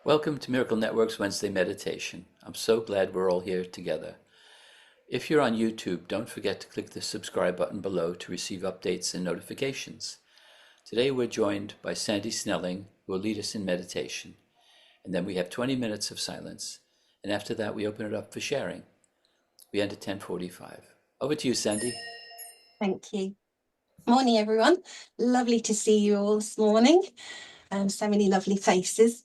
Welcome to Miracle Network's Wednesday meditation. I'm so glad we're all here together. If you're on YouTube, don't forget to click the subscribe button below to receive updates and notifications. Today we're joined by Sandy Snelling, who will lead us in meditation. And then we have 20 minutes of silence. And after that, we open it up for sharing. We end at 10:45. Over to you, Sandy. Thank you. Morning, everyone. Lovely to see you all this morning. So many lovely faces.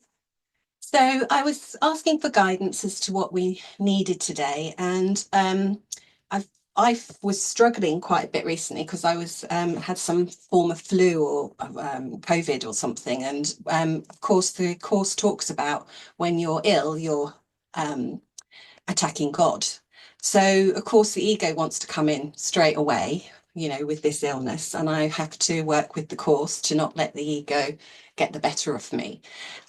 So I was asking for guidance as to what we needed today, and I was struggling quite a bit recently because I was had some form of flu or COVID or something, and of course the course talks about when you're ill, you're attacking God. So of course the ego wants to come in straight away, with this illness, and I have to work with the course to not let the ego get the better of me,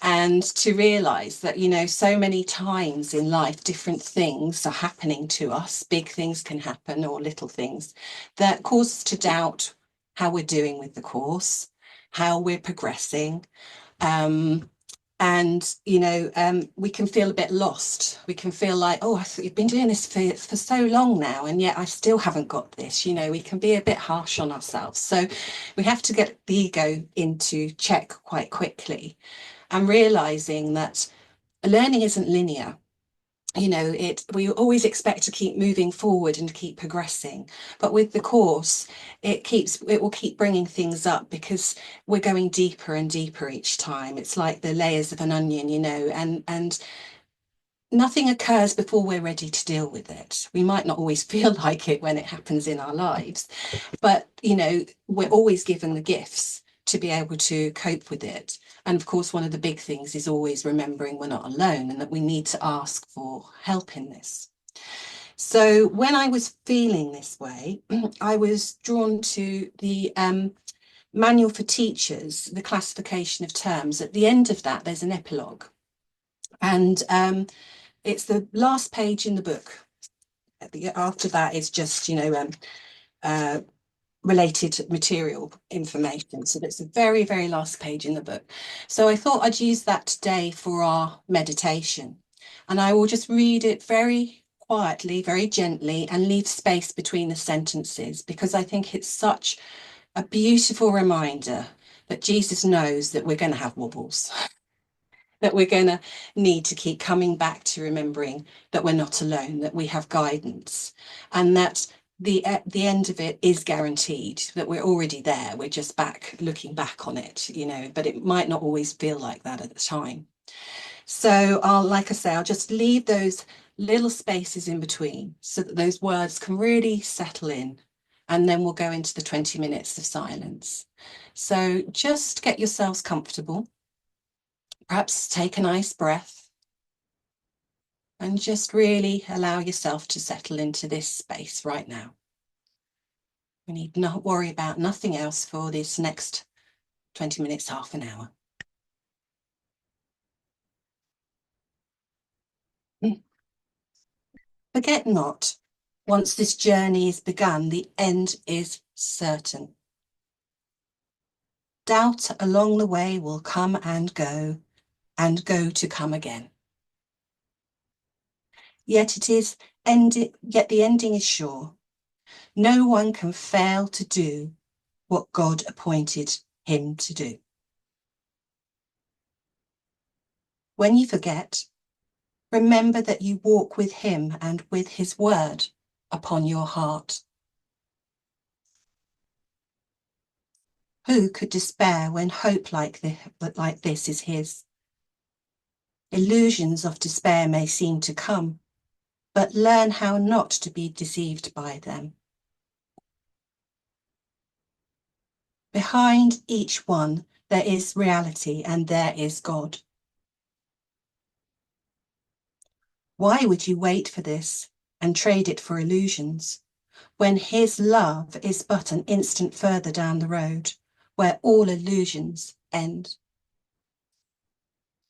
and to realize that so many times in life different things are happening to us. Big things can happen, or little things that cause us to doubt how we're doing with the course, how we're progressing. We can feel a bit lost. We can feel like, oh, I thought you've been doing this for so long now, and yet I still haven't got this. We can be a bit harsh on ourselves. So we have to get the ego into check quite quickly, and realizing that learning isn't linear. We always expect to keep moving forward and keep progressing, but with the course it will keep bringing things up, because we're going deeper and deeper each time. It's like the layers of an onion, and nothing occurs before we're ready to deal with it. We might not always feel like it when it happens in our lives, but we're always given the gifts to be able to cope with it. And of course, one of the big things is always remembering we're not alone, and that we need to ask for help in this. So when I was feeling this way, I was drawn to the manual for teachers, the classification of terms. At the end of that, there's an epilogue, and it's the last page in the book. After that is just related material information. So that's the very, very last page in the book. So I thought I'd use that today for our meditation. And I will just read it very quietly, very gently, and leave space between the sentences, because I think it's such a beautiful reminder that Jesus knows that we're going to have wobbles, that we're going to need to keep coming back to remembering that we're not alone, that we have guidance, and that the end of it is guaranteed, that we're already there. We're just looking back on it, but it might not always feel like that at the time. So like I say, I'll just leave those little spaces in between so that those words can really settle in, and then we'll go into the 20 minutes of silence. So just get yourselves comfortable. Perhaps take a nice breath and just really allow yourself to settle into this space right now. We need not worry about nothing else for this next 20 minutes, half an hour. Forget not, once this journey is begun, the end is certain. Doubt along the way will come and go to come again. Yet the ending is sure. No one can fail to do what God appointed him to do. When you forget, remember that you walk with him and with his word upon your heart. Who could despair when hope like this is his? Illusions of despair may seem to come, but learn how not to be deceived by them. Behind each one, there is reality, and there is God. Why would you wait for this and trade it for illusions, when his love is but an instant further down the road, where all illusions end?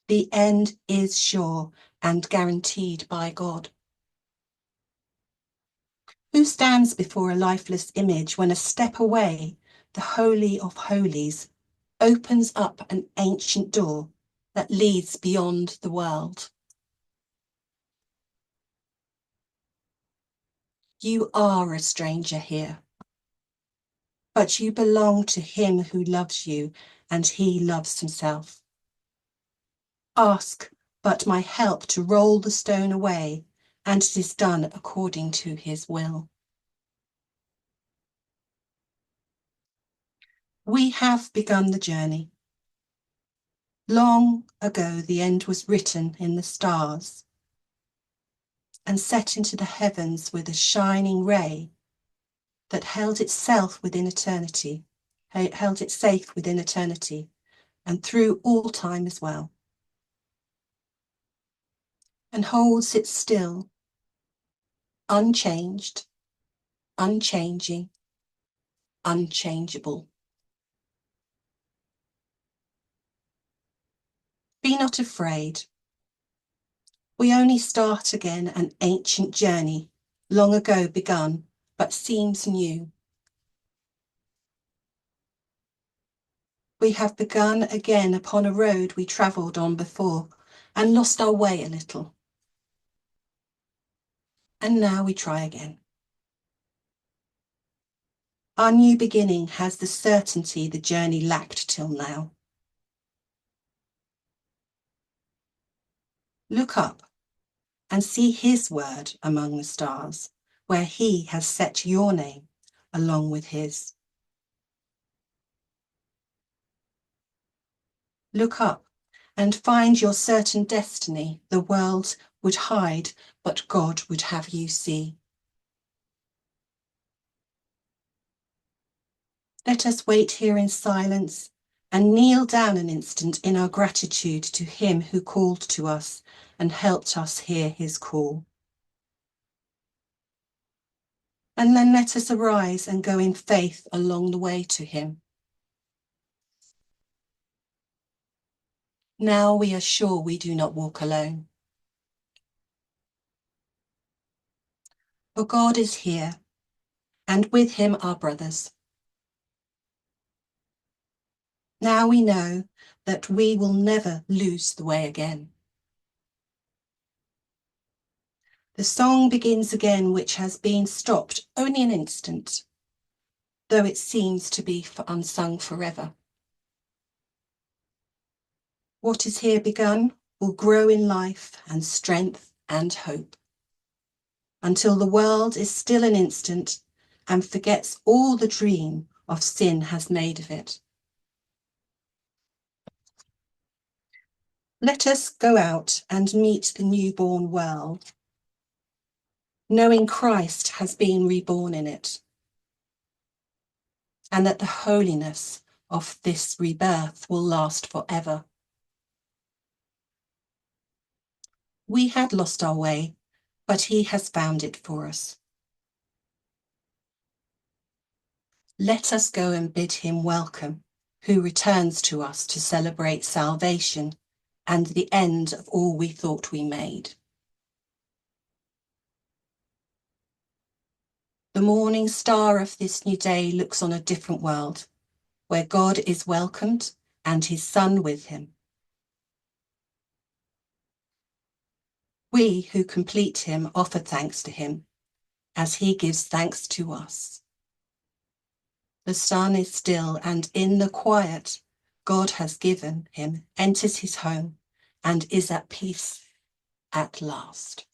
The end is sure and guaranteed by God. Who stands before a lifeless image when a step away, the Holy of Holies opens up an ancient door that leads beyond the world. You are a stranger here, but you belong to him who loves you, and he loves himself. Ask but my help to roll the stone away, and it is done according to his will. We have begun the journey. Long ago the end was written in the stars and set into the heavens with a shining ray that held itself within eternity, held it safe within eternity and through all time as well, and holds it still, unchanged, unchanging, unchangeable. Be not afraid. We only start again an ancient journey, long ago begun, but seems new. We have begun again upon a road we travelled on before and lost our way a little. And now we try again. Our new beginning has the certainty the journey lacked till now. Look up and see his word among the stars, where he has set your name along with his. Look up and find your certain destiny the world would hide, but God would have you see. Let us wait here in silence and kneel down an instant in our gratitude to him who called to us and helped us hear his call. And then let us arise and go in faith along the way to him. Now we are sure we do not walk alone. For God is here, and with him our brothers. Now we know that we will never lose the way again. The song begins again, which has been stopped only an instant, though it seems to be unsung forever. What is here begun will grow in life and strength and hope, until the world is still an instant and forgets all the dream of sin has made of it. Let us go out and meet the newborn world, knowing Christ has been reborn in it, and that the holiness of this rebirth will last forever. We had lost our way, but he has found it for us. Let us go and bid him welcome, who returns to us to celebrate salvation and the end of all we thought we made. The morning star of this new day looks on a different world, where God is welcomed and his Son with him. We who complete him offer thanks to him, as he gives thanks to us. The sun is still, and in the quiet God has given him enters his home and is at peace at last.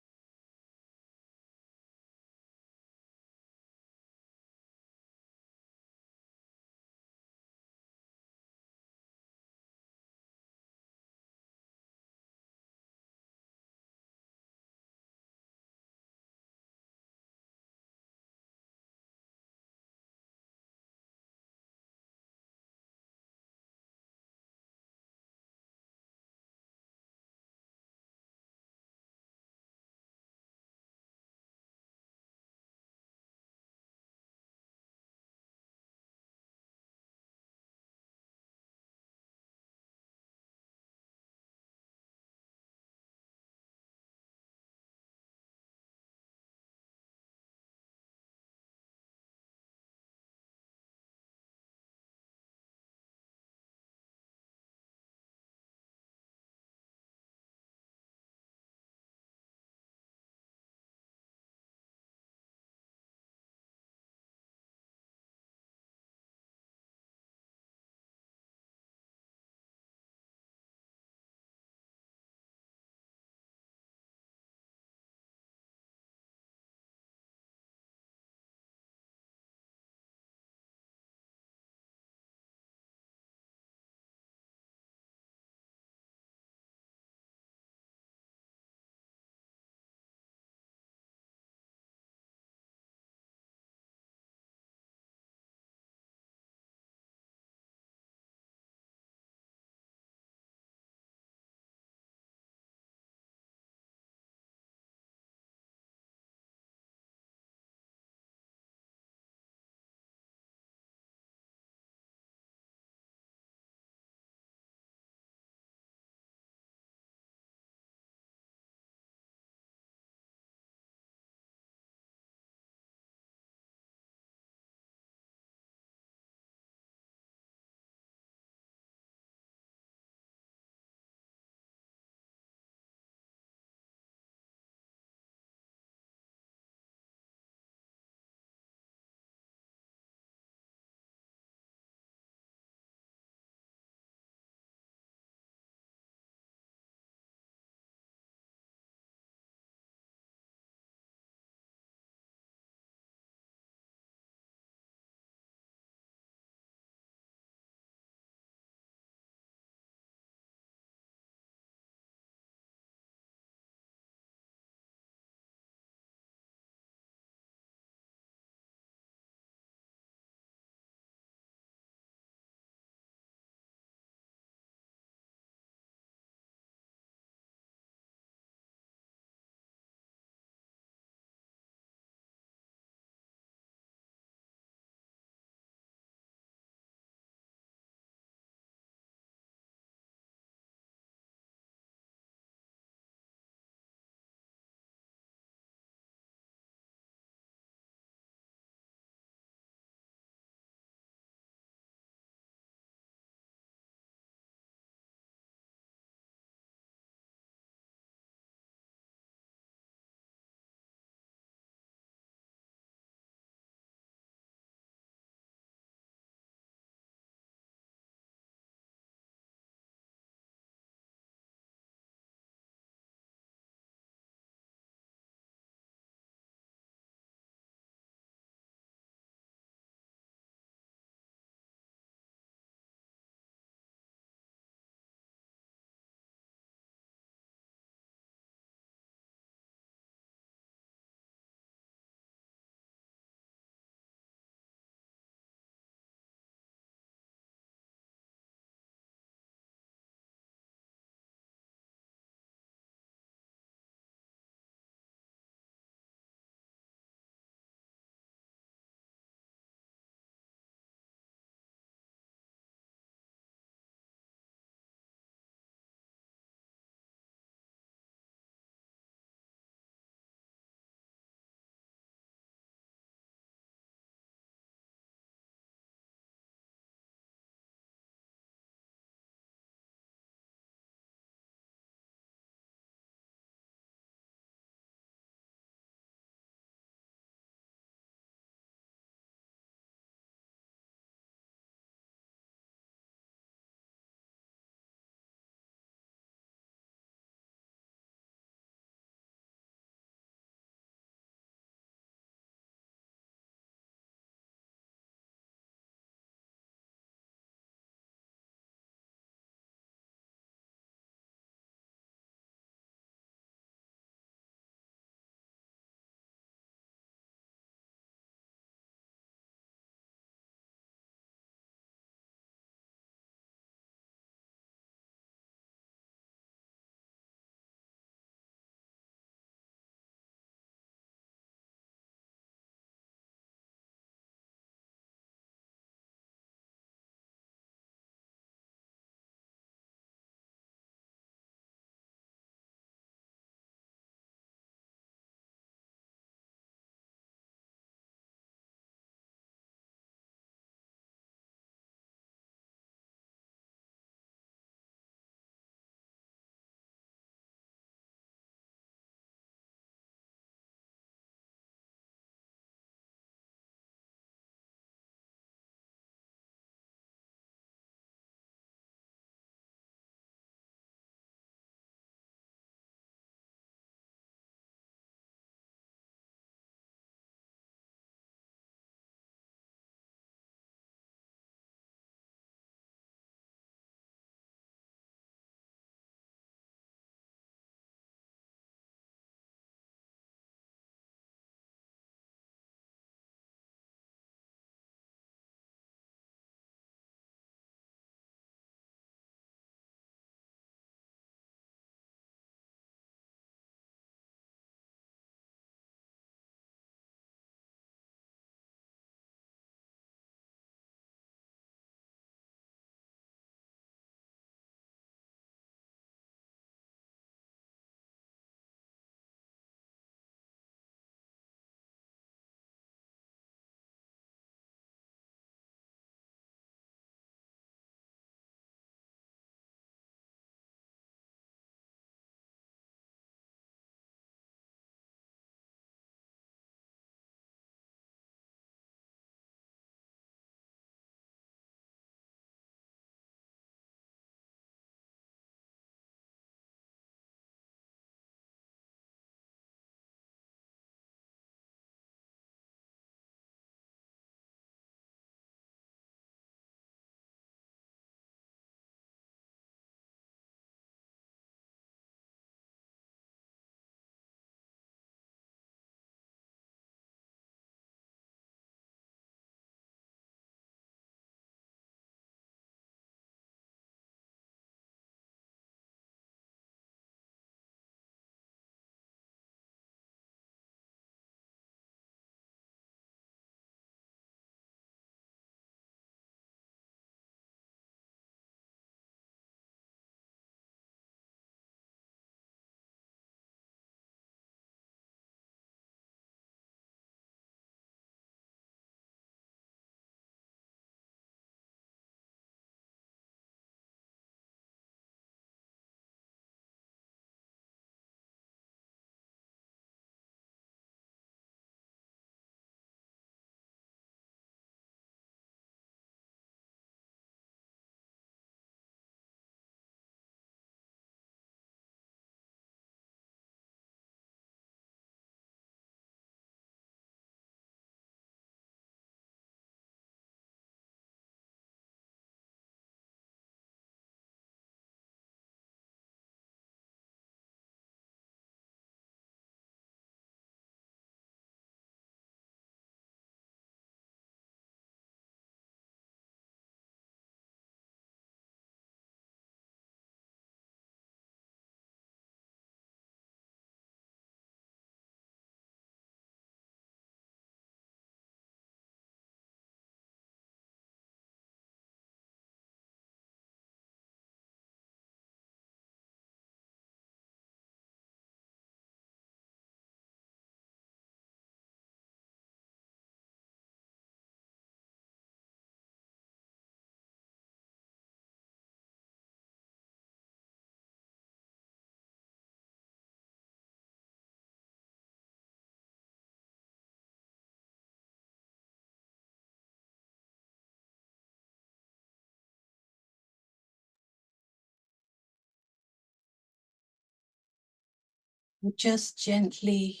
And just gently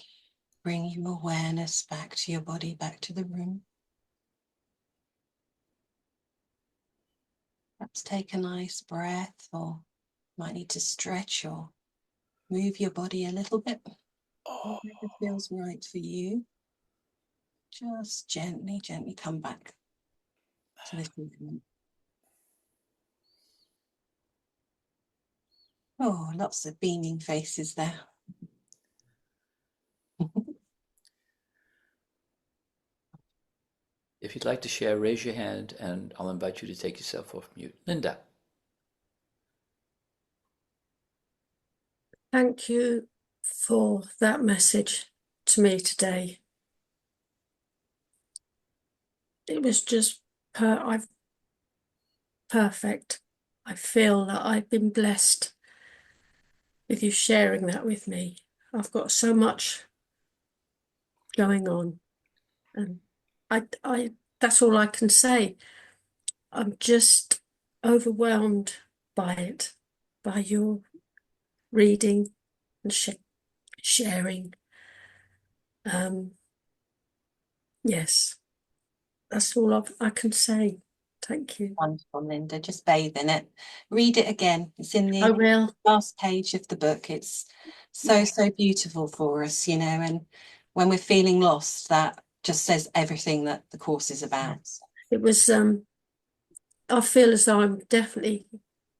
bring your awareness back to your body, back to the room. Perhaps take a nice breath, or might need to stretch or move your body a little bit. Whatever feels right for you. Just gently, gently come back to this movement. Oh, lots of beaming faces there. If you'd like to share, raise your hand and I'll invite you to take yourself off mute. Linda. Thank you for that message to me today. It was just perfect. I feel that I've been blessed with you sharing that with me. I've got so much going on, and I that's all I can say. I'm just overwhelmed by it, by your reading and sharing. Yes, that's all I can say. Thank you. Wonderful, Linda. Just bathe in it. Read it again. It's in I the will. last page of the book. It's so beautiful for us, and when we're feeling lost, that just says everything that the course is about. It was, I feel as though I'm definitely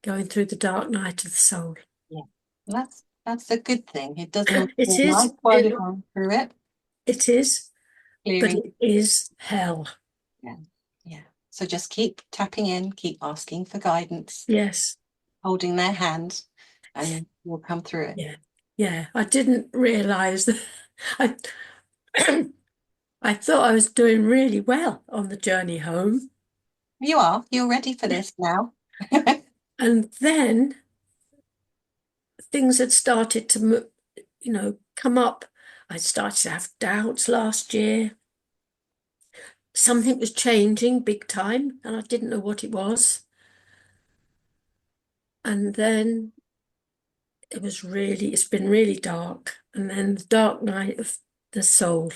going through the dark night of the soul. Yeah, well, that's a good thing. It doesn't It feel is, nice while you're going through it. it is, but Clearing. it is hell. Yeah, yeah. So just keep tapping in, keep asking for guidance, Yes. holding their hand, and we'll come through it. Yeah. Yeah. I didn't realise that I I thought I was doing really well on the journey home. You're ready for this now. And then things had started to, come up. I started to have doubts last year. Something was changing big time, and I didn't know what it was. And then it's been really dark. And then the dark night of the soul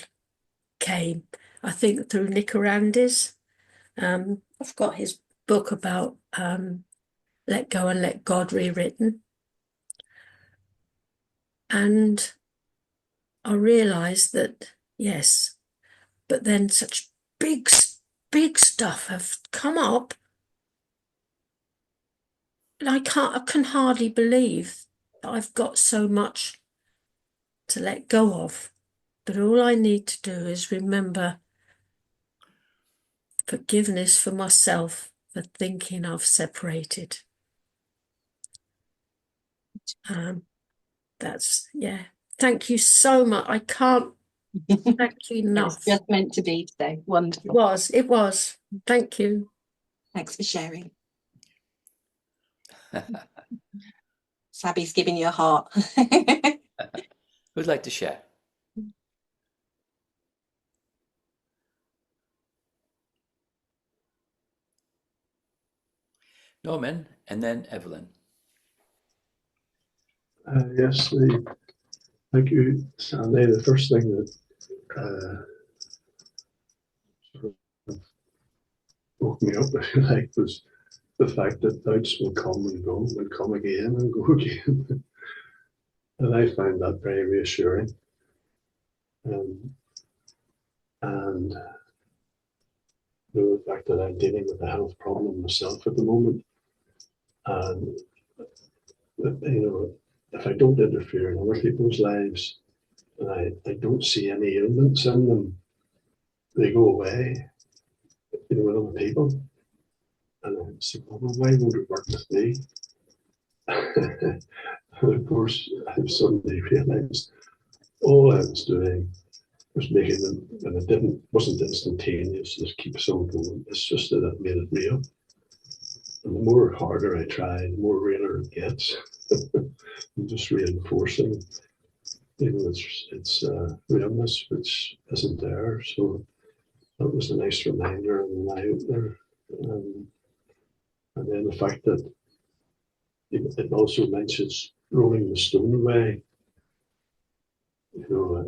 came, I think, through Nick Arandis. I've got his book about Let Go and Let God rewritten. And I realised that, yes, but then such big, big stuff have come up. And I can hardly believe that I've got so much to let go of. But all I need to do is remember forgiveness for myself for thinking I've separated. Yeah. Thank you so much. I can't thank you enough. It's just meant to be today. Wonderful. It was. Thank you. Thanks for sharing. Sabby's giving you a heart. Who'd like to share? Norman, and then Evelyn. Yes, thank you, Sandy. The first thing that sort of woke me up, if you like, was the fact that doubts will come and go, and come again and go again. And I find that very reassuring. And the fact that I'm dealing with a health problem myself at the moment, and if I don't interfere in other people's lives, and I don't see any ailments in them, they go away, with other people. And I said, well, why won't it work with me? And of course, I suddenly realized all I was doing was making them, and wasn't instantaneous, just keeps on going. It's just that it made it real. And the more harder I try, the more realer it gets. I'm just reinforcing, it's realness which isn't there. So that was a nice reminder and an eye opener. And then the fact that it also mentions rolling the stone away. You know,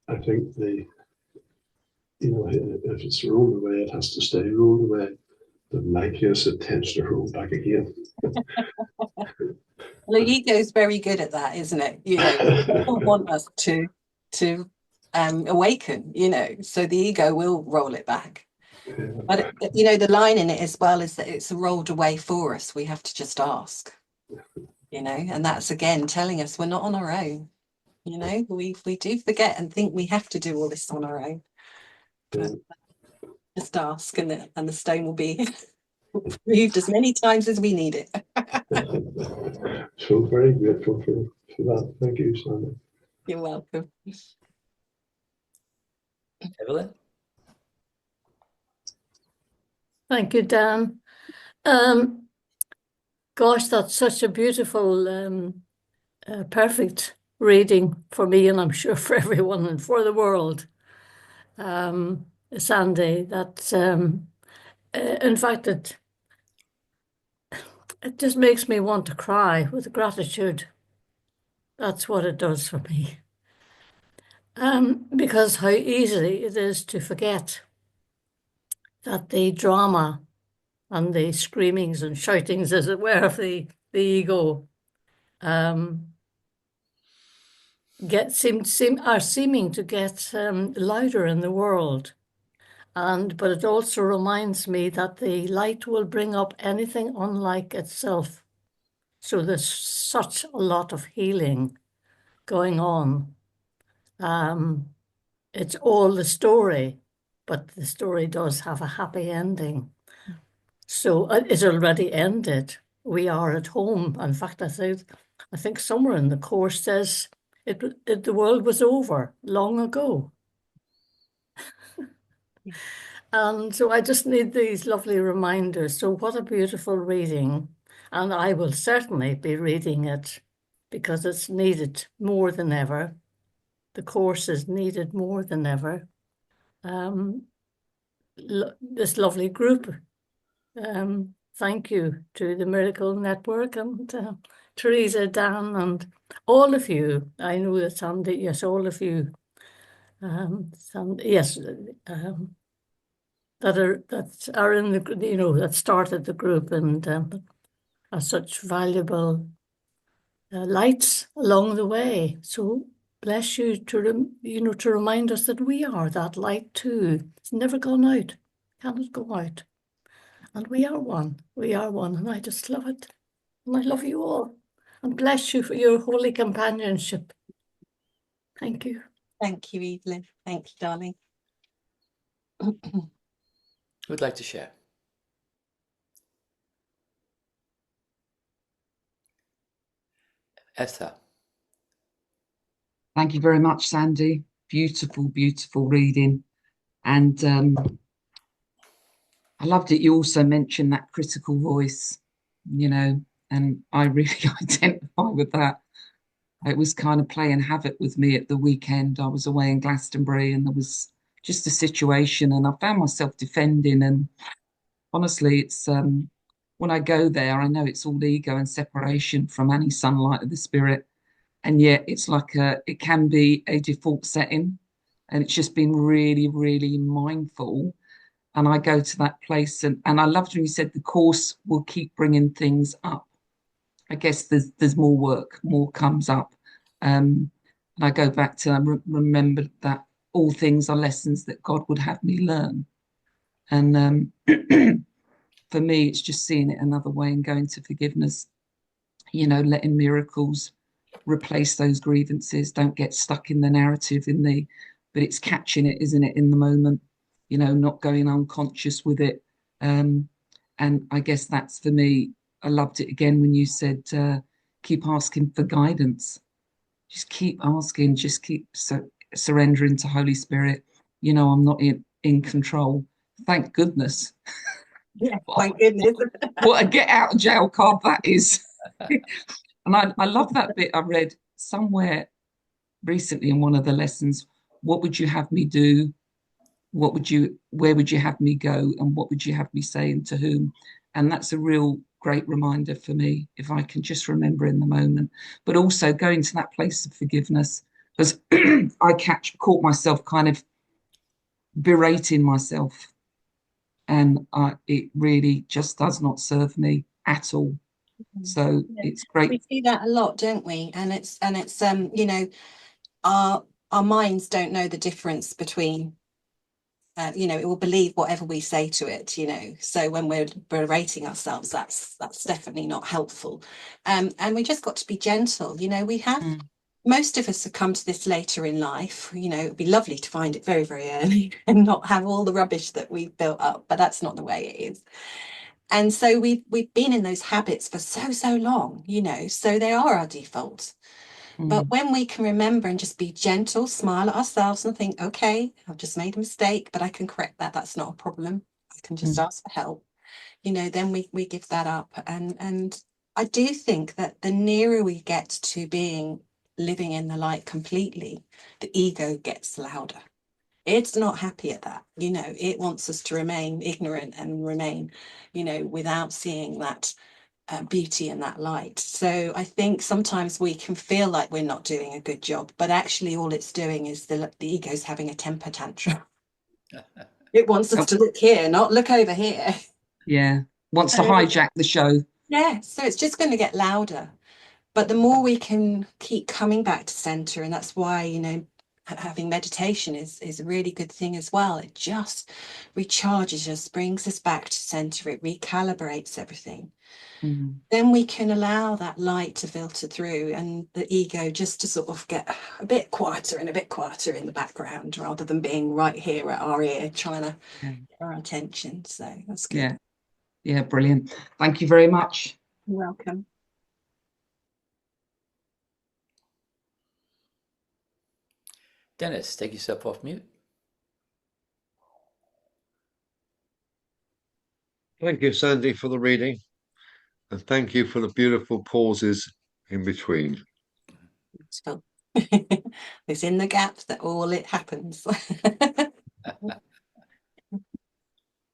I think if it's rolled away, it has to stay rolled away. But in my case, it tends to roll back again. Well, the ego is very good at that, isn't it? You know, people want us to awaken, you know, so the ego will roll it back. But you know, the line in it as well is that it's rolled away for us. We have to just ask, you know, and that's again telling us we're not on our own. You know, we do forget and think we have to do all this on our own. But just ask, and the stone will be moved as many times as we need it. So very grateful for that. Thank you, Sandy. You're welcome. Evelyn? Thank you, Dan. Gosh, that's such a beautiful, perfect reading for me, and I'm sure for everyone and for the world. Sandy, that in fact, it just makes me want to cry with gratitude. That's what it does for me. Because how easy it is to forget that the drama and the screamings and shoutings, as it were, of the ego are seeming to get louder in the world. But it also reminds me that the light will bring up anything unlike itself. So there's such a lot of healing going on. It's all the story, but the story does have a happy ending. So it's already ended. We are at home. In fact, I think somewhere in the course says the world was over long ago. And so I just need these lovely reminders. So what a beautiful reading. And I will certainly be reading it because it's needed more than ever. The course is needed more than ever. This lovely group. Thank you to the Miracle Network and Teresa, Dan, and all of you. I know that Sandy, yes, all of you. That are in the, you know, that started the group and are such valuable lights along the way. So bless you to remind us that we are that light too. It's never gone out, cannot go out. And we are one, and I just love it. And I love you all. And bless you for your holy companionship. Thank you. Thank you, Evelyn. Thank you, darling. Who'd like to share? Esther. Thank you very much, Sandy. Beautiful, beautiful reading. And I loved it. You also mentioned that critical voice, you know, and I really identify with that. It was kind of playing havoc with me at the weekend. I was away in Glastonbury and there was just a situation and I found myself defending. And honestly, it's when I go there, I know it's all ego and separation from any sunlight of the spirit. And yet it's like it can be a default setting. And it's just been really, really mindful. And I go to that place and I loved when you said the course will keep bringing things up. I guess there's more work, more comes up. And I go back to remember that all things are lessons that God would have me learn. And for me, it's just seeing it another way and going to forgiveness, you know, letting miracles replace those grievances. Don't get stuck in the narrative but it's catching it, isn't it, in the moment, you know, not going unconscious with it. And I guess that's for me. I loved it again when you said, keep asking for guidance. Just keep asking, just keep surrendering to Holy Spirit. You know, I'm not in control. Thank goodness. Yeah, thank goodness. What a get out of jail card that is. And I love that bit I read somewhere recently in one of the lessons. What would you have me do? Where would you have me go? And what would you have me say and to whom? And that's a real great reminder for me, if I can just remember in the moment, but also going to that place of forgiveness, because I caught myself kind of berating myself, and it really just does not serve me at all. So it's great. We see that a lot, don't we? And it's you know, our minds don't know the difference between you know, it will believe whatever we say to it, you know. So when we're berating ourselves, that's definitely not helpful. And we just got to be gentle. You know, we have most of us have come to this later in life. You know, it'd be lovely to find it very, very early and not have all the rubbish that we've built up, but that's not the way it is. And so we've been in those habits for so long, you know, so they are our default. But when we can remember and just be gentle, smile at ourselves and think, okay, I've just made a mistake, but I can correct that. That's not a problem. I can just ask for help. You know, then we give that up. And I do think that the nearer we get to living in the light completely, the ego gets louder. It's not happy at that. You know, it wants us to remain ignorant and remain, you know, without seeing that beauty in that light. So I think sometimes we can feel like we're not doing a good job, but actually all it's doing is the ego's having a temper tantrum. It wants us to look here, not look over here. Yeah, wants to hijack the show. Yeah, so it's just going to get louder. But the more we can keep coming back to center, and that's why, you know, having meditation is a really good thing as well. It just recharges us, brings us back to center, it recalibrates everything. Then we can allow that light to filter through and the ego just to sort of get a bit quieter and a bit quieter in the background, rather than being right here at our ear trying to get our attention. So that's good. Yeah, brilliant. Thank you very much. You're welcome. Dennis, take yourself off mute. Thank you, Sandy, for the reading. And thank you for the beautiful pauses in between. So it's in the gap that all it happens.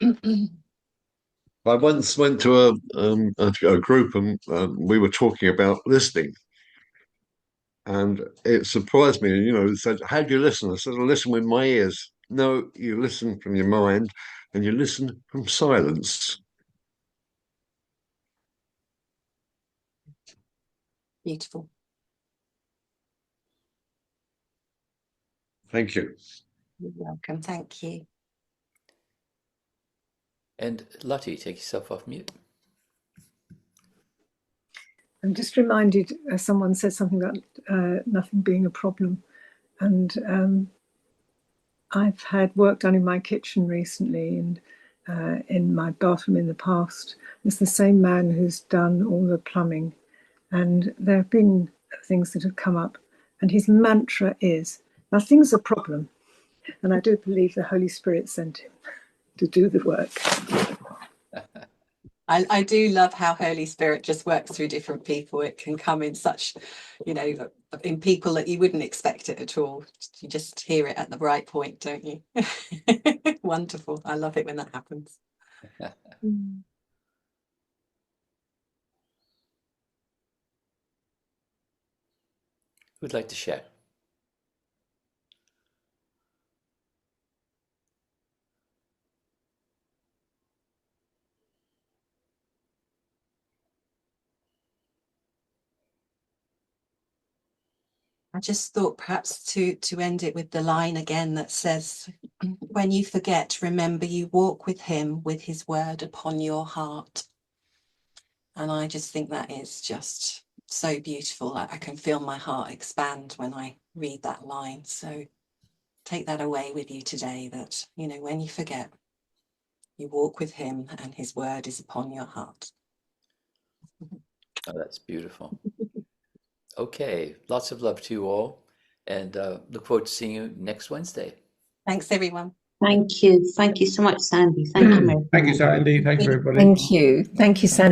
I once went to a group and we were talking about listening. And it surprised me, you know, it said, how do you listen? I said, I listen with my ears. No, you listen from your mind and you listen from silence. Beautiful. Thank you. You're welcome. Thank you. And Lottie, take yourself off mute. I'm just reminded, someone said something about nothing being a problem. And I've had work done in my kitchen recently and in my bathroom in the past. It's the same man who's done all the plumbing. And there have been things that have come up. And his mantra is, nothing's a problem. And I do believe the Holy Spirit sent him to do the work. I do love how Holy Spirit just works through different people. It can come in such, you know, in people that you wouldn't expect it at all. You just hear it at the right point, don't you? Wonderful. I love it when that happens. Who'd like to share? I just thought perhaps to end it with the line again that says, when you forget, remember you walk with him with his word upon your heart. And I just think that is just so beautiful. I can feel my heart expand when I read that line. So take that away with you today, that, you know, when you forget, you walk with him and his word is upon your heart. Oh, that's beautiful. Okay, lots of love to you all, and look forward to seeing you next Wednesday. Thanks, everyone. Thank you. Thank you so much, Sandy. Thank you, Mary. Thank you, Sandy. Thank you, everybody. Thank you. Thank you, Sandy.